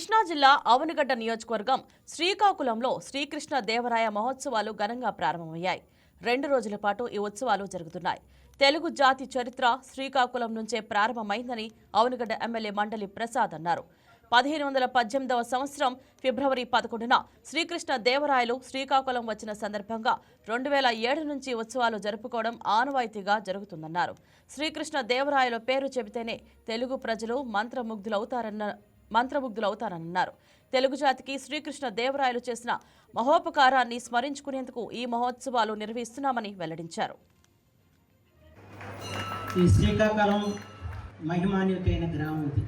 కృష్ణా జిల్లా అవనిగడ్డ నియోజకవర్గం శ్రీకాకుళంలో శ్రీకృష్ణ దేవరాయ మహోత్సవాలు ఘనంగా ప్రారంభమయ్యాయి. 2 రోజుల పాటు ఈ ఉత్సవాలు జరుగుతున్నాయి. తెలుగు జాతి చరిత్ర శ్రీకాకుళం నుంచే ప్రారంభమైందని అవనిగడ్డ ఎమ్మెల్యే మండలి ప్రసాద్ అన్నారు. 1518వ సంవత్సరం ఫిబ్రవరి 11న శ్రీకృష్ణ దేవరాయలు శ్రీకాకుళం వచ్చిన సందర్భంగా 2007 నుంచి ఉత్సవాలు జరుపుకోవడం ఆనవాయితీగా జరుగుతుందన్నారు. శ్రీకృష్ణ దేవరాయల పేరు చెబితేనే తెలుగు ప్రజలు మంత్రముగ్ధులవుతారన్నారు. తెలుగు జాతికి శ్రీకృష్ణ దేవరాయలు చేసిన మహోపకారాన్ని స్మరించుకునేందుకు ఈ మహోత్సవాలు నిర్వహిస్తున్నామని వెల్లడించారు. ఈ శ్రీకాకుళం మహిమాన్వితైన గ్రామం ఇది.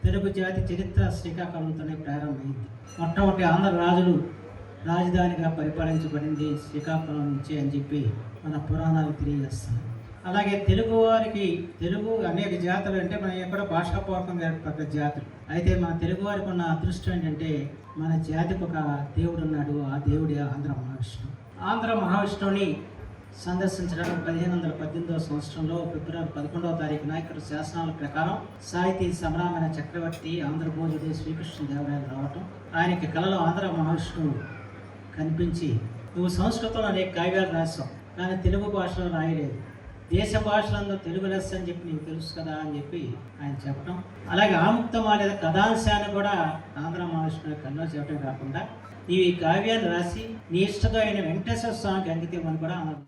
తెలుగు జాతి చరిత్ర శ్రీకాకుళంతోనే ప్రారంభమైంది. మొట్టమొదటి ఆంధ్ర రాజులు రాజధానిగా పరిపాలించబడింది శ్రీకాకుళం నుంచే అని చెప్పి మన పురాణాలు తెలియజేస్తున్నాయి. అలాగే తెలుగు వారికి అనేక జాతులు అంటే మన ఎక్కడ భాషాపూర్వకంగా ఏర్పడ్డ జాతులు. అయితే మన తెలుగు వారికి ఉన్న అదృష్టం ఏంటంటే మన జాతికి ఒక దేవుడు ఉన్నాడు. ఆ దేవుడి ఆంధ్ర మహావిష్ణువు. ఆంధ్ర మహావిష్ణువుని సందర్శించడానికి 1518వ సంవత్సరంలో ఫిబ్రవరి 11వ తారీఖున ఇక్కడ శాసనాల ప్రకారం సాహితీ సమరామైన చక్రవర్తి ఆంధ్రభోజుడు శ్రీకృష్ణ దేవరాయలు రావటం, ఆయనకి కళలో ఆంధ్ర మహావిష్ణువు కనిపించి, నువ్వు సంస్కృతంలో అనేక కావ్యాలు రాసావు కానీ తెలుగు భాషలో రాయలేదు, దేశ భాషలందు తెలుగు లెస్స అని చెప్పి నీకు తెలుసు కదా అని చెప్పి ఆయన చెప్పడం. అలాగే ఆముక్తమాల కథాంశాన్ని కూడా ఆంధ్ర మహావిష్ణువు కల్లో చెప్పడం కాకుండా నీవు ఈ కావ్యాన్ని రాసి నీ ఇష్టతో అయిన వెంకటేశ్వర స్వామికి అంకితం అని కూడా అన్నారు.